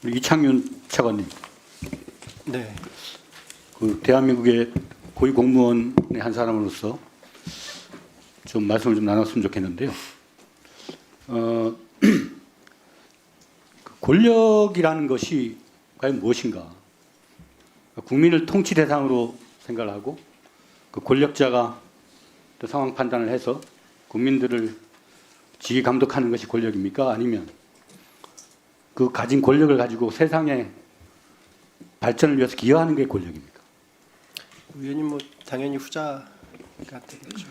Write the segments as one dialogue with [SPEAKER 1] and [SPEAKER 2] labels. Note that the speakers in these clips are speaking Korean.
[SPEAKER 1] 우리 이창윤 차관님,
[SPEAKER 2] 네.
[SPEAKER 1] 그 대한민국의 고위 공무원의 한 사람으로서 좀 말씀을 좀 나눴으면 좋겠는데요. 그 권력이라는 것이 과연 무엇인가? 국민을 통치 대상으로 생각을 하고 그 권력자가 또 상황 판단을 해서 국민들을 지휘 감독하는 것이 권력입니까? 아니면 그 가진 권력을 가지고 세상의 발전을 위해서 기여하는 게 권력입니까?
[SPEAKER 2] 의원님 뭐 당연히 후자가 되겠죠.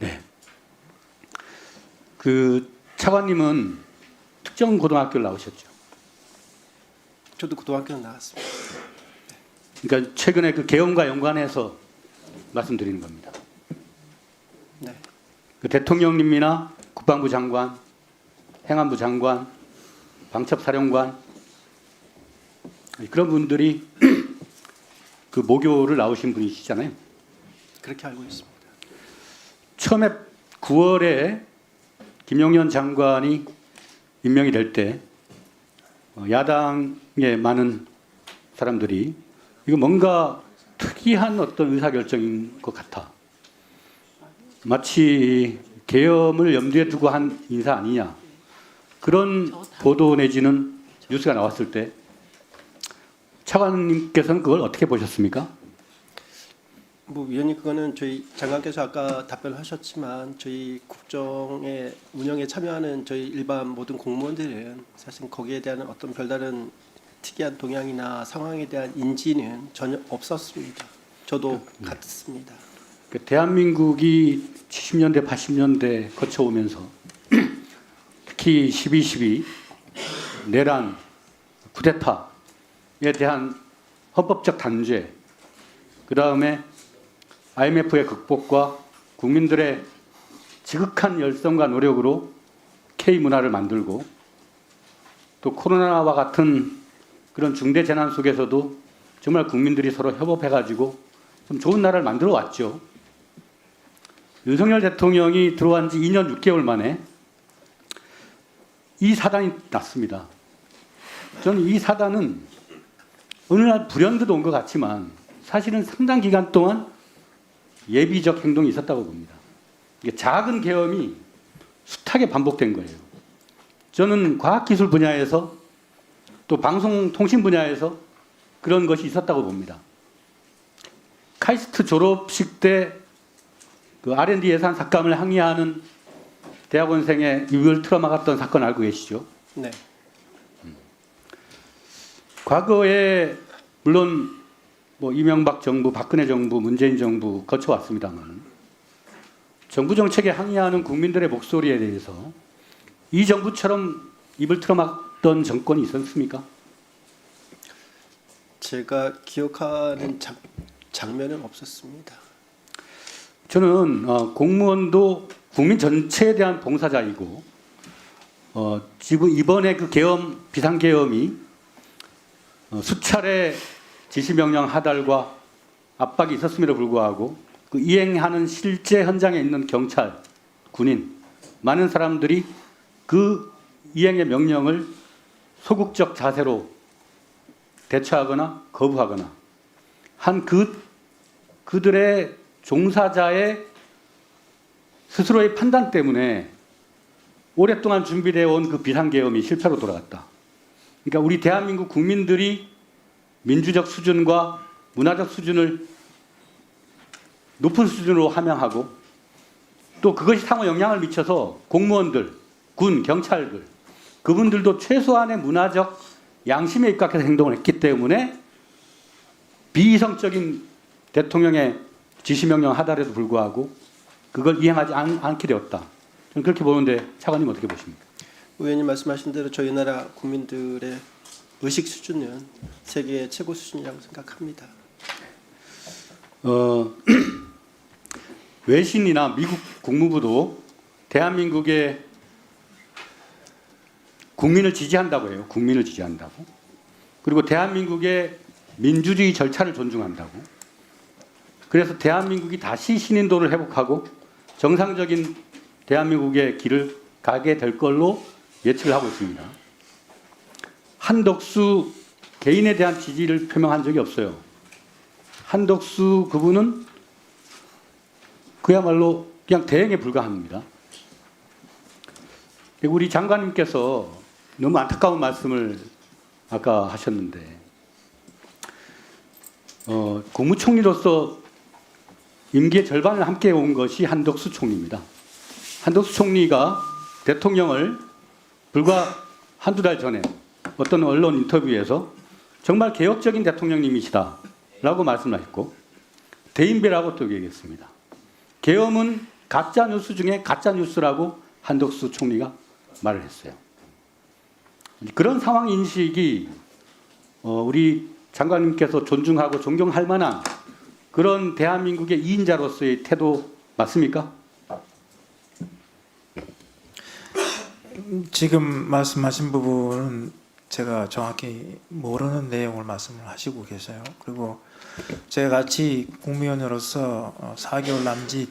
[SPEAKER 1] 네. 그 차관님은 특정 고등학교를 나오셨죠.
[SPEAKER 2] 저도 고등학교는 나왔습니다.
[SPEAKER 1] 그러니까 최근에 그 계엄과 연관해서 말씀드리는 겁니다.
[SPEAKER 2] 네.
[SPEAKER 1] 그 대통령님이나 국방부 장관, 행안부 장관, 방첩사령관 그런 분들이 그 모교를 나오신 분이시잖아요.
[SPEAKER 2] 그렇게 알고 있습니다.
[SPEAKER 1] 처음에 9월에 김용현 장관이 임명이 될 때 야당의 많은 사람들이 이거 뭔가 특이한 어떤 의사결정인 것 같아. 마치 계엄을 염두에 두고 한 인사 아니냐. 그런 보도 내지는 뉴스가 나왔을 때 차관님께서는 그걸 어떻게 보셨습니까?
[SPEAKER 2] 뭐 위원님 그거는 저희 장관께서 아까 답변하셨지만 저희 국정의 운영에 참여하는 저희 일반 모든 공무원들은 사실 거기에 대한 어떤 별다른 특이한 동향이나 상황에 대한 인지는 전혀 없었습니다. 저도 같습니다.
[SPEAKER 1] 그 대한민국이 70년대, 80년대 거쳐오면서 특히 12.12 내란, 쿠데타에 대한 헌법적 단죄, 그 다음에 IMF의 극복과 국민들의 지극한 열성과 노력으로 K문화를 만들고 또 코로나와 같은 그런 중대 재난 속에서도 정말 국민들이 서로 협업해가지고 좀 좋은 나라를 만들어 왔죠. 윤석열 대통령이 들어간 지 2년 6개월 만에 이 사단이 났습니다. 저는 이 사단은 어느 날 불현듯 온 것 같지만 사실은 상당 기간 동안 예비적 행동이 있었다고 봅니다. 이게 작은 계엄이 숱하게 반복된 거예요. 저는 과학기술 분야에서 또 방송통신 분야에서 그런 것이 있었다고 봅니다. 카이스트 졸업식 때 그 R&D 예산 삭감을 항의하는 대학원생의 유혈 트라우마 같던 사건 알고 계시죠?
[SPEAKER 2] 네.
[SPEAKER 1] 과거에 물론 뭐 이명박 정부, 박근혜 정부, 문재인 정부 거쳐왔습니다만 정부 정책에 항의하는 국민들의 목소리에 대해서 이 정부처럼 입을 틀어막던 정권이 있었습니까?
[SPEAKER 2] 제가 기억하는 장면은 없었습니다.
[SPEAKER 1] 저는 공무원도 국민 전체에 대한 봉사자이고 지금 이번에 그 계엄 비상계엄이 수차례 지시명령 하달과 압박이 있었음에도 불구하고 그 이행하는 실제 현장에 있는 경찰, 군인 많은 사람들이 그 이행의 명령을 소극적 자세로 대처하거나 거부하거나 한 그들의 종사자의 스스로의 판단 때문에 오랫동안 준비되어 온 그 비상계엄이 실패로 돌아갔다. 그러니까 우리 대한민국 국민들이 민주적 수준과 문화적 수준을 높은 수준으로 함양하고 또 그것이 상호 영향을 미쳐서 공무원들, 군, 경찰들 그분들도 최소한의 문화적 양심에 입각해서 행동을 했기 때문에 비이성적인 대통령의 지시명령 하달에도 불구하고 그걸 이행하지 않게 되었다. 저는 그렇게 보는데 차관님 어떻게 보십니까?
[SPEAKER 2] 의원님 말씀하신 대로 저희 나라 국민들의 의식 수준은 세계 최고 수준이라고 생각합니다.
[SPEAKER 1] 외신이나 미국 국무부도 대한민국의 국민을 지지한다고 해요. 국민을 지지한다고. 그리고 대한민국의 민주주의 절차를 존중한다고. 그래서 대한민국이 다시 신인도를 회복하고 정상적인 대한민국의 길을 가게 될 걸로 예측을 하고 있습니다. 한덕수 개인에 대한 지지를 표명한 적이 없어요. 한덕수 그분은 그야말로 그냥 대행에 불과합니다. 우리 장관님께서 너무 안타까운 말씀을 아까 하셨는데 국무총리로서 임기의 절반을 함께 온 것이 한덕수 총리입니다. 한덕수 총리가 대통령을 불과 한두 달 전에 어떤 언론 인터뷰에서 정말 개혁적인 대통령님이시다라고 말씀하셨고 대인배라고 또 얘기했습니다. 계엄은 가짜 뉴스 중에 가짜 뉴스라고 한덕수 총리가 말을 했어요. 그런 상황 인식이 우리 장관님께서 존중하고 존경할 만한 그런 대한민국의 2인자로서의 태도 맞습니까?
[SPEAKER 3] 지금 말씀하신 부분은 제가 정확히 모르는 내용을 말씀을 하시고 계세요. 그리고 제가 같이 국무위원으로서 4개월 남짓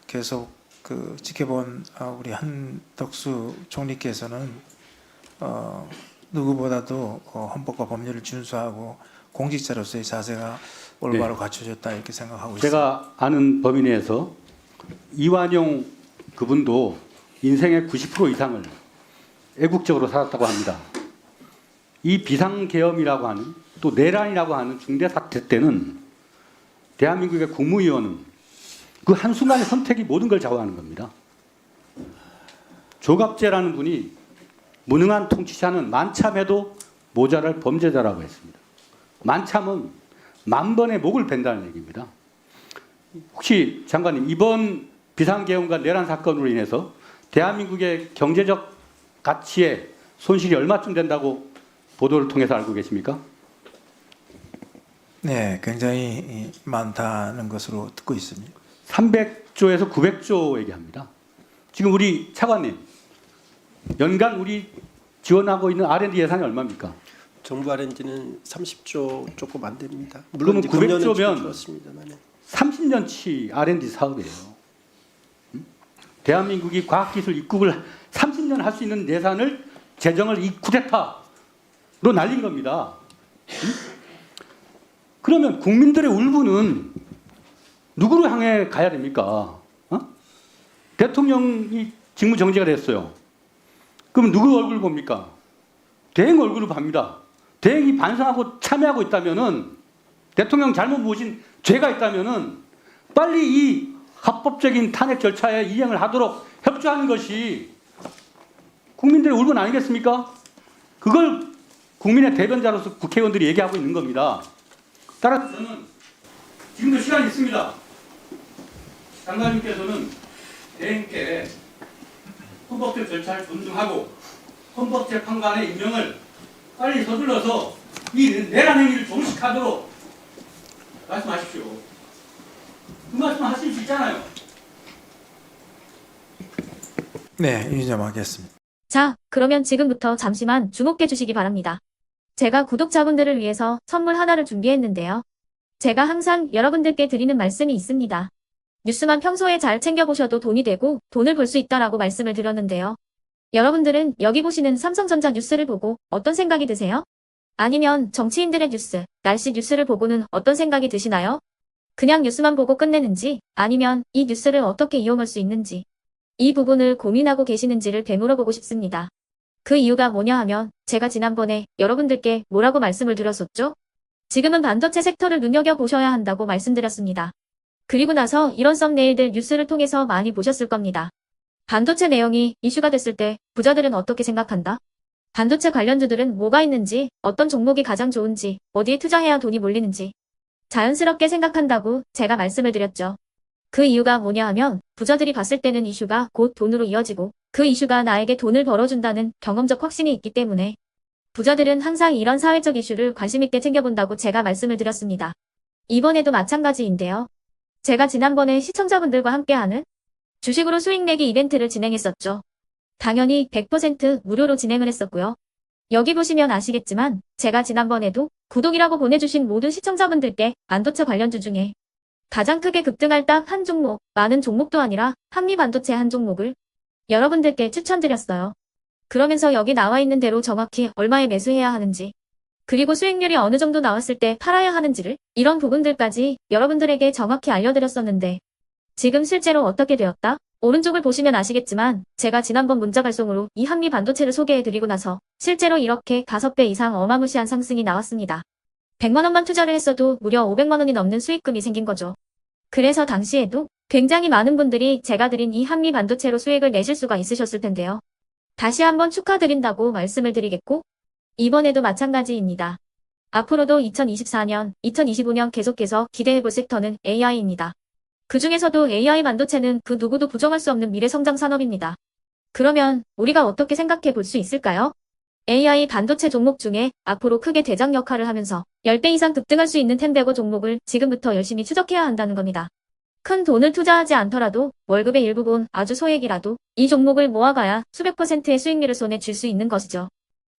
[SPEAKER 3] 계속 지켜본 우리 한덕수 총리께서는 누구보다도 헌법과 법률을 준수하고 공직자로서의 자세가 올바로 갖춰졌다 이렇게 생각하고 있습니다.
[SPEAKER 1] 제가 아는 범위 내에서 이완용 그분도 인생의 90% 이상을 애국적으로 살았다고 합니다. 이 비상계엄이라고 하는 또 내란이라고 하는 중대 사태 때는 대한민국의 국무위원은 그 한순간의 선택이 모든 걸 좌우하는 겁니다. 조갑제라는 분이 무능한 통치자는 만참해도 모자랄 범죄자라고 했습니다. 만참은 만 번의 목을 벤다는 얘기입니다. 혹시 장관님 이번 비상계엄과 내란 사건으로 인해서 대한민국의 경제적 가치에 손실이 얼마쯤 된다고 보도를 통해서 알고 계십니까?
[SPEAKER 3] 네, 굉장히 많다는 것으로 듣고 있습니다.
[SPEAKER 1] 300조에서 900조 얘기합니다. 지금 우리 차관님 연간 우리 지원하고 있는 R&D 예산이 얼마입니까?
[SPEAKER 2] 정부 R&D는 30조 조금 안 됩니다. 물론
[SPEAKER 1] 그러면 900조면
[SPEAKER 2] 줄었습니다만
[SPEAKER 1] 30년치 R&D 사업이에요. 대한민국이 과학기술 입국을 30년 할 수 있는 예산을 재정을 이 쿠데타로 날린 겁니다. 그러면 국민들의 울분은 누구로 향해 가야 됩니까? 대통령이 직무정지가 됐어요. 그럼 누구 얼굴을 봅니까? 대행 얼굴을 봅니다. 대행이 반성하고 참여하고 있다면은 대통령 잘못 모신 죄가 있다면은 빨리 이 합법적인 탄핵 절차에 이행을 하도록 협조하는 것이 국민들의 울분 아니겠습니까? 그걸 국민의 대변자로서 국회의원들이 얘기하고 있는 겁니다. 따라서 저는 지금도 시간이 있습니다. 장관님께서는 대행께 헌법적 절차를 존중하고 헌법재판관의 임명을 빨리 서둘러서 이 내란 행위를 종식하도록 말씀하십시오. 그 말씀 하실 수 있잖아요.
[SPEAKER 3] 네, 유념하겠습니다.
[SPEAKER 4] 자, 그러면 지금부터 잠시만 주목해 주시기 바랍니다. 제가 구독자분들을 위해서 선물 하나를 준비했는데요. 제가 항상 여러분들께 드리는 말씀이 있습니다. 뉴스만 평소에 잘 챙겨보셔도 돈이 되고 돈을 벌 수 있다라고 말씀을 드렸는데요. 여러분들은 여기 보시는 삼성전자 뉴스를 보고 어떤 생각이 드세요? 아니면 정치인들의 뉴스, 날씨 뉴스를 보고는 어떤 생각이 드시나요? 그냥 뉴스만 보고 끝내는지 아니면 이 뉴스를 어떻게 이용할 수 있는지 이 부분을 고민하고 계시는지를 되물어보고 싶습니다. 그 이유가 뭐냐 하면 제가 지난번에 여러분들께 뭐라고 말씀을 드렸었죠? 지금은 반도체 섹터를 눈여겨보셔야 한다고 말씀드렸습니다. 그리고 나서 이런 썸네일들 뉴스를 통해서 많이 보셨을 겁니다. 반도체 내용이 이슈가 됐을 때 부자들은 어떻게 생각한다? 반도체 관련주들은 뭐가 있는지, 어떤 종목이 가장 좋은지, 어디에 투자해야 돈이 몰리는지 자연스럽게 생각한다고 제가 말씀을 드렸죠. 그 이유가 뭐냐 하면 부자들이 봤을 때는 이슈가 곧 돈으로 이어지고 그 이슈가 나에게 돈을 벌어준다는 경험적 확신이 있기 때문에 부자들은 항상 이런 사회적 이슈를 관심있게 챙겨본다고 제가 말씀을 드렸습니다. 이번에도 마찬가지인데요. 제가 지난번에 시청자분들과 함께하는 주식으로 수익 내기 이벤트를 진행했었죠. 당연히 100% 무료로 진행을 했었고요. 여기 보시면 아시겠지만 제가 지난번에도 구독이라고 보내주신 모든 시청자분들께 반도체 관련주 중에 가장 크게 급등할 딱 한 종목, 많은 종목도 아니라 한미반도체 한 종목을 여러분들께 추천드렸어요. 그러면서 여기 나와 있는 대로 정확히 얼마에 매수해야 하는지, 그리고 수익률이 어느 정도 나왔을 때 팔아야 하는지를, 이런 부분들까지 여러분들에게 정확히 알려드렸었는데 지금 실제로 어떻게 되었다? 오른쪽을 보시면 아시겠지만 제가 지난번 문자 발송으로 이 한미 반도체를 소개해드리고 나서 실제로 이렇게 5배 이상 어마무시한 상승이 나왔습니다. 100만 원만 투자를 했어도 무려 500만 원이 넘는 수익금이 생긴 거죠. 그래서 당시에도 굉장히 많은 분들이 제가 드린 이 한미 반도체로 수익을 내실 수가 있으셨을 텐데요. 다시 한번 축하드린다고 말씀을 드리겠고, 이번에도 마찬가지입니다. 앞으로도 2024년, 2025년 계속해서 기대해볼 섹터는 AI입니다. 그 중에서도 AI 반도체는 그 누구도 부정할 수 없는 미래 성장 산업입니다. 그러면 우리가 어떻게 생각해 볼 수 있을까요? AI 반도체 종목 중에 앞으로 크게 대장 역할을 하면서 10배 이상 급등할 수 있는 텐베고 종목을 지금부터 열심히 추적해야 한다는 겁니다. 큰 돈을 투자하지 않더라도 월급의 일부분 아주 소액이라도 이 종목을 모아가야 수백 %의 수익률을 손에 쥘 수 있는 것이죠.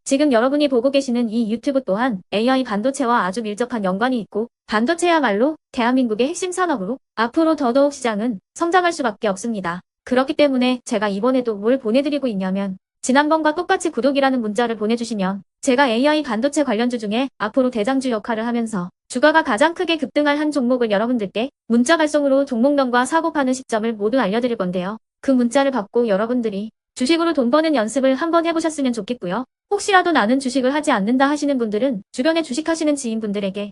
[SPEAKER 4] 지금 여러분이 보고 계시는 이 유튜브 또한 AI 반도체와 아주 밀접한 연관이 있고 반도체야말로 대한민국의 핵심 산업으로 앞으로 더더욱 시장은 성장할 수밖에 없습니다. 그렇기 때문에 제가 이번에도 뭘 보내드리고 있냐면 지난번과 똑같이 구독이라는 문자를 보내주시면 제가 AI 반도체 관련주 중에 앞으로 대장주 역할을 하면서 주가가 가장 크게 급등할 한 종목을 여러분들께 문자 발송으로 종목명과 사고 파는 시점을 모두 알려드릴 건데요. 그 문자를 받고 여러분들이 주식으로 돈 버는 연습을 한번 해보셨으면 좋겠고요. 혹시라도 나는 주식을 하지 않는다 하시는 분들은 주변에 주식하시는 지인분들에게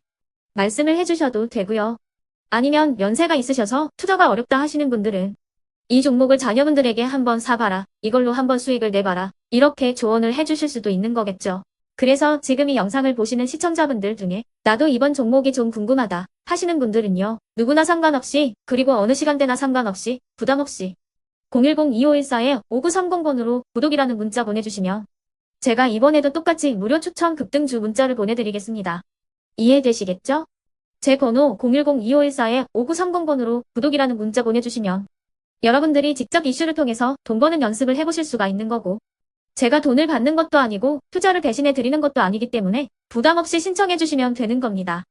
[SPEAKER 4] 말씀을 해주셔도 되고요. 아니면 연세가 있으셔서 투자가 어렵다 하시는 분들은 이 종목을 자녀분들에게 한번 사봐라. 이걸로 한번 수익을 내봐라. 이렇게 조언을 해주실 수도 있는 거겠죠. 그래서 지금 이 영상을 보시는 시청자분들 중에 나도 이번 종목이 좀 궁금하다 하시는 분들은요. 누구나 상관없이 그리고 어느 시간대나 상관없이 부담 없이 010-2514-5930번으로 구독이라는 문자 보내주시면 제가 이번에도 똑같이 무료 추천 급등주 문자를 보내드리겠습니다. 이해되시겠죠? 제 번호 010-2514-5930번으로 구독이라는 문자 보내주시면 여러분들이 직접 이슈를 통해서 돈 버는 연습을 해보실 수가 있는 거고 제가 돈을 받는 것도 아니고 투자를 대신해 드리는 것도 아니기 때문에 부담 없이 신청해 주시면 되는 겁니다.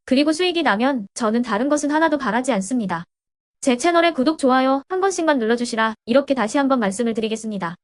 [SPEAKER 4] 그리고 수익이 나면 저는 다른 것은 하나도 바라지 않습니다. 제 채널에 구독, 좋아요 한 번씩만 눌러주시라 이렇게 다시 한번 말씀을 드리겠습니다.